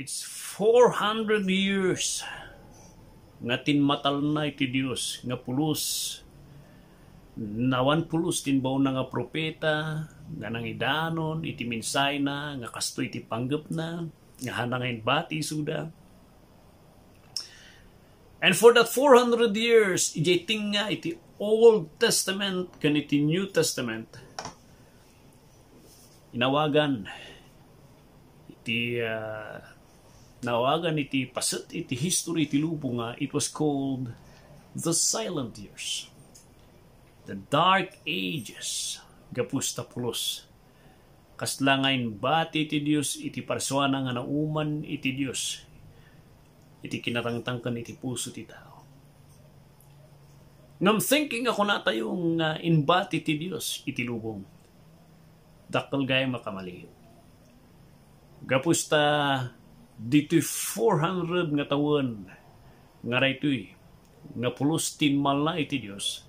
It's 400 years nga tinmatal na iti Dios nga pulos nawan pulos tinbaw na nga propeta nga nangidanon iti minsay na nga kasto iti panggap na nga hanangain bati suda. And for that 400 years ijeting nga iti Old Testament kan iti New Testament inawagan iti nawagan iti paset iti history iti lubong nga it was called the silent years, the dark ages gapusta pulos kaslangain bati iti Dios iti parsuana nga nauman iti Dios iti kinatangtangkan iti puso ti tao. Ngam thinking ako na tayong inbati ti Dios iti lubong dakkel gay makamali gapusta dito'y 400 nga taon nga raytoy nga pulos tinmal na iti Dios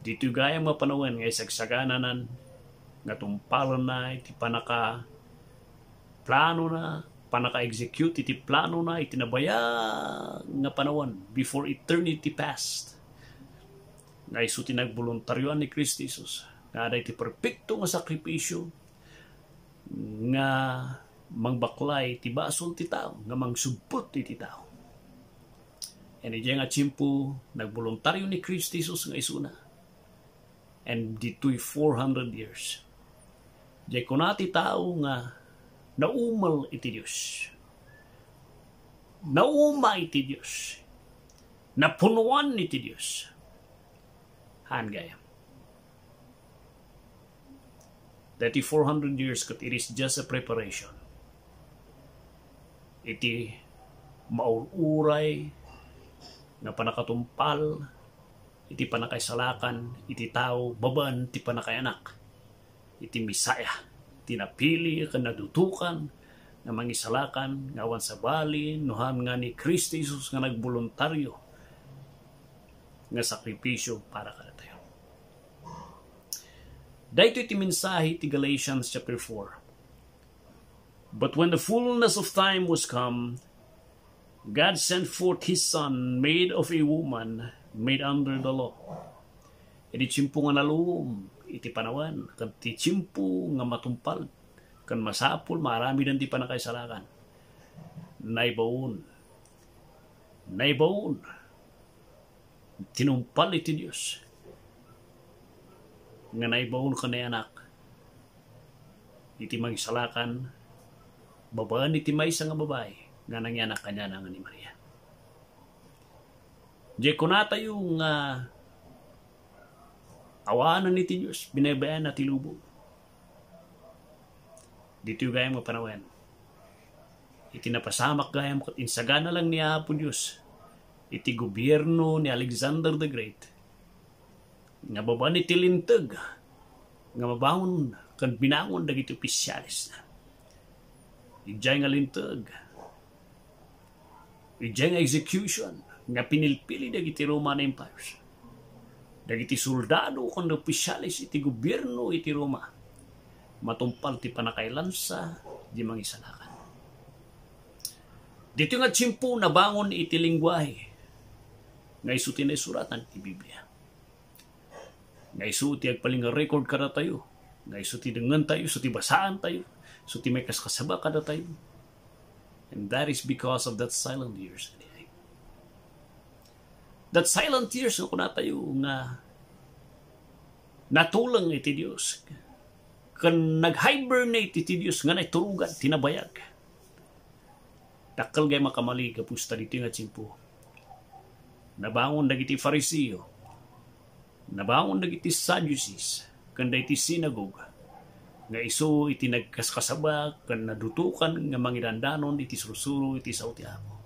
dito'y gaya mapanawan nga isagsagananan nga tumpalan na iti panaka plano na panaka-execute iti plano na iti nabaya nga panawan before eternity passed nga isu tinagboluntaryoan ni Kristo Jesus nga ada iti perpekto nga sakripisyo nga mangbaklay ti basol ti tao nga mangsubput ti tao. And iti nga tiyempo nagboluntaryo ni Kristo Jesus nga isuna. And dito'y 400 years. Diyan ko na ti tao nga naumal iti Diyos. Nauma iti Diyos. Napunuan iti Diyos. Hangayam. That 400 years kat it is just a preparation. Iti maururay nga panakatumpal iti panakaisalakan iti tao baban ti panakayanak iti misaya tinapili ken nadutukan nga mangisalakan ngawan sa bali nuhan nga ni Kristo Jesus nga nagboluntaryo nga sakripisyo para kada tayo. Dahito iti mensahe ti Galatians chapter 4. But when the fullness of time was come, God sent forth His Son, made of a woman, made under the law. Iti tiyempo nga nalum, iti panawan, kan ti tiyempo nga matumpal, kan masapul, marami dan ti panakaisalakan. Naibaon, tinumpal iti Diyos. Nga naibaon ka na anak iti magisalakan babaan iti maysa nga babae nga nangyanak kanya nga ni Maria. Di ko na tayong awanan iti Diyos binabayan na ti lubong dito yung gayang mapanawan iti napasamak gayang insagana lang ni Apo Diyos iti gobyerno ni Alexander the Great nga babaan iti lintag nga mabangon kan binangon dagiti opisyalis na ijay nga lintag ijay nga execution nga pinilpili dagiti Roman Empires dagiti soldado kan opisyalis iti gobyerno iti Roma matumpal ti panakailansa di mangisalakan dito nga tiyempo nabangon iti lingwahe nga isu tinaisuratan ti Biblia nga isu ti agpaling record kada tayo nga isu ti dengen tayo isu ti basaan tayo isu ti may kaskasaba kada tayo and that is because of that silent years that silent years nga kuna tayo nga natulang iti Dios kan nag-hibernate iti Dios nga naiturugan tinabayag dakkel gay makamali kapusta dito nga tiyempo nabangon dagiti Fariseo nabangon dagiti Sadducees kan dagiti sinagogue nga isu iti nagkaskasaba kan nadutukan nga mangidandanon iti sursuro iti sao ti Apo.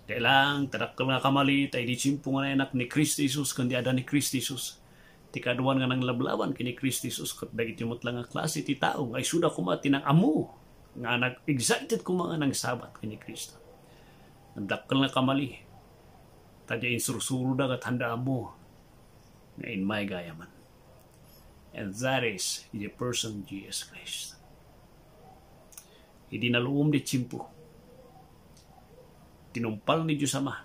Kailang tadakkel nga kamali tay di tiyempo nga anak ni Kristo Jesus kan di ada ni Kristo Jesus ti kaduan nga nanglablawan kini Kristo Jesus ket dagiti mutlang nga klase ti tao nga isuda kumati nang amo nga nag-excited kuma nga nang sabat kini Kristo. Nagdakkel nga kamali tadya insursuro da kat handa mo nga in my gayaman. And that is the person Jesus Christ. idinaluom di tsimpo. Tinumpal ni Diyos Ama.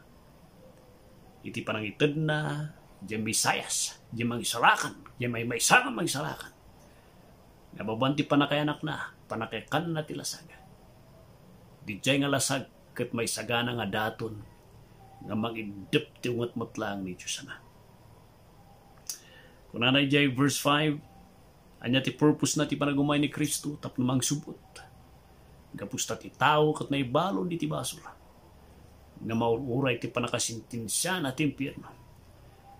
Iti panangitid na diyan Visayas, diyan mangisalakan, diyan may sangan mangisalakan. Nababanti panakayanak na, panakayakan na tilasag. Di jay nga lasag kat may sagana nga daton nga mag-idip ti ungat lang ni Diyos Ama. Kung nanay jay verse 5, anya ti purpose na ti panagumay ni Kristo tap namang subot. Gapusta ti tao kat naibalo di ti basura. Nga maururay ti panakasintinsya na ti impyerno.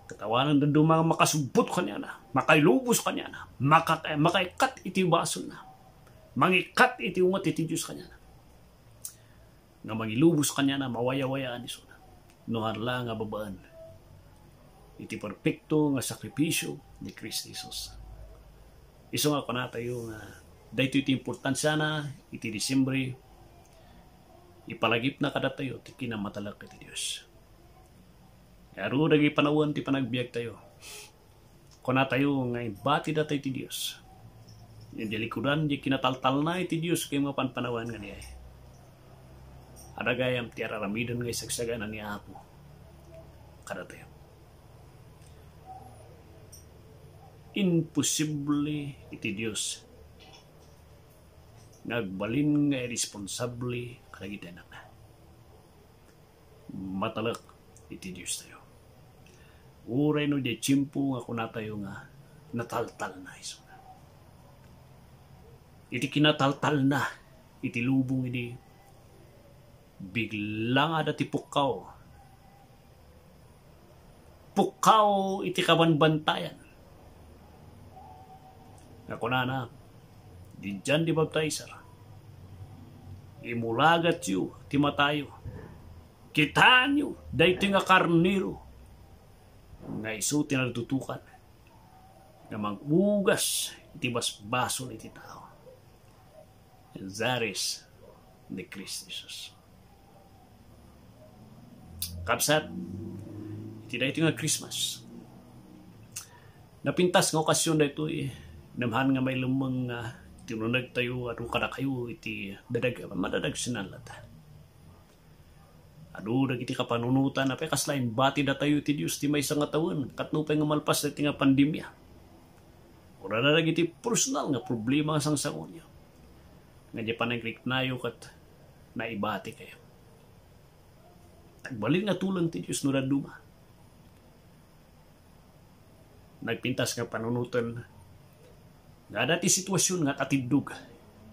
Katawanan na mga makasubot kanya na, makailubos kanya na, makaikat iti baso na, mangikat iti ungat iti Diyos kanya na. Nga mangilubos kanya na, mawaya-wayaan iso na. Nuhan lang nga babaan. Iti perfecto nga sakripisyo ni Kristo Jesus. Iso nga kunatayo nga, dahito iti importansya na, iti Disyembre, ipalagip na kada tayo, ti kinamatalak iti Diyos. Aro dagi panawon ti panagbiag tayo. Kuna tayo nga ibati da tayo ti Diyos. Yung dilikudan, di kinataltal na iti Diyos kayo mga panpanawan nga niya. Adagayam ti araramidan nga isagsaganan ni Apo. Kada tayo. Imposible iti Diyos. Nagbalin nga irresponsable kalagitan na. Matalak iti Diyos tayo. Uray no di tsimpo nga kuna tayo nga nataltal na iso na. Iti kinataltal na iti lubong iti biglang ada ti pukaw. Pukaw iti kabanbantayan. Nga kuna na di dyan di baptizer. Imulagat yu ti matayo. Kitaan nyo, dahito nga karniro, nga iso tinatutukan, nga mag-ugas, iti basbaso iti tao. And that is the Christ Jesus. Kapsat, iti dahito nga Christmas. Napintas nga okasyon dahito namhan nga may lumang tinunag tayo at kada kayo iti madadag sinalata. Adu dagiti kapanunutan apay kaslain bati da tayo ti Dios ti maysa nga tawen katno pay nga malpas ti nga pandemya. Ora na dagiti personal nga problema nga sangsangon niya. Nga di panagliknayo kat naibati kayo. Tagbalin nga tulang ti Dios no raduma. Nagpintas nga panunutan nga dati sitwasyon nga atidug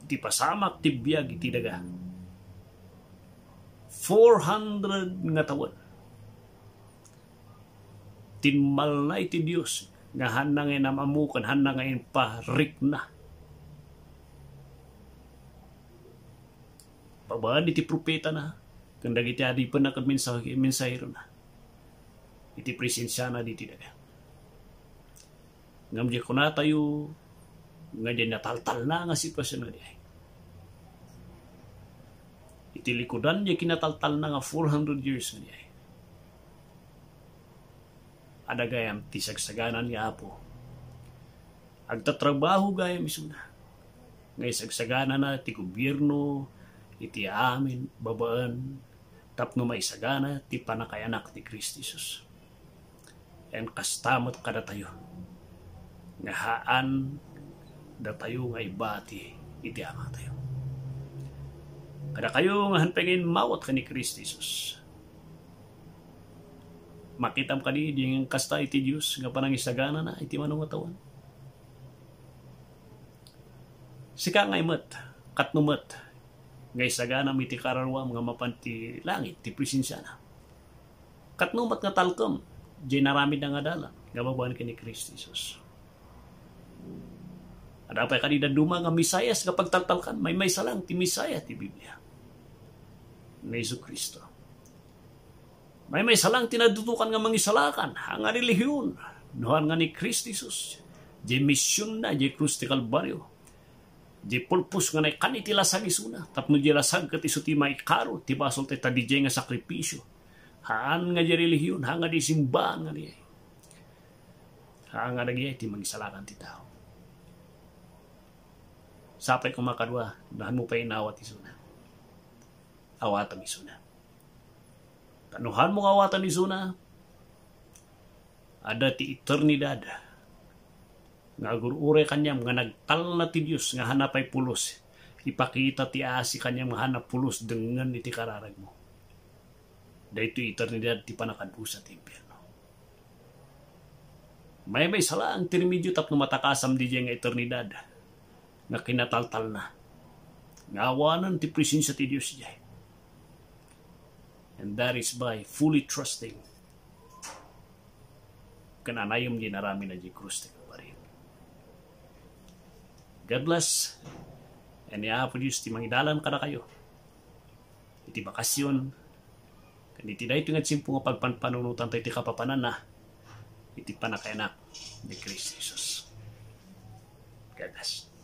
iti pasamak ti biag iti daga. 400 nga taon. Tinmal na iti Diyos nga hanangin namamukan, hanangin parik na. Pabaan iti propeta na, kung dagiti adi pa na kag mensahero na. Iti presensya na diti daga. Ngam di ko na tayo, nga di nataltal na nga sitwasyon na di ay. Iti likudan niya kinataltal na nga 400 years na niya. Adagayam ti sagsaganan ni Apo. Agtatrabaho gayam iso na. Ngay sagsaganan na ti gobyerno, iti amin, babaan, tapno maisagana ti panakayanak ti Kristo Jesus. En kastamot kada tayo. Nga haan da tayo nga ibati iti ama tayo. Kada kayo nga hanpengin mawat ka ni Kristo Jesus. Makitam ka di yung kasta iti Diyos nga panangisagana na iti manong atawan. Sika nga imat, katnumat, nga isagana iti kararwam nga mapanti langit, ti presensya na. Katnumat nga talkom, di naramid na nga dalang, nga babaan ka ni Kristo Jesus. Ada pa kanina duma nga Misayas nga pagtaltalkan, may salang ti Misaya ti Biblia. Ni Jesu Kristo. May salang tinadutukan nga mangisalakan, hanga relihiyon, nuhan nga ni Kristo Jesus. Di misyon na, di krus ti Kalbaryo. Di pulpus nga na kaniti lasag isuna, tapno di lasag kat iso ti maikaro, ti basol ti tadijay nga sakripisyo. Haan nga di relihiyon, hanga di simbahan nga niya. Hanga na ti mangisalakan ti tao. Sapay kung makadwa, nahan mo pa inawat isuna. Awatan isuna. Tanuhan mo awatan isuna, ada ti eternidad. Nga gurure kanyang nga nagtal na ti Diyos nga hanapay pulos. Ipakita ti asi kanyang nga hanap pulos dengan iti kararag mo. Dahito eternidad ti panakadusa ti impyerno. May sala ang tirmidyo tapno matakasam di nga eternidad nga kinataltal na. Ngawanan ti presensya ti Diyos diyan. And that is by fully trusting kananayom di narami na di krus ti kaparin. God bless. And po Diyos ti mangidalan ka na kayo. Iti bakasyon. Kaniti na ito nga simpo nga pagpanpanunutan tayo iti kapapanan na. Iti panakayanak ni Kristo Jesus. God bless.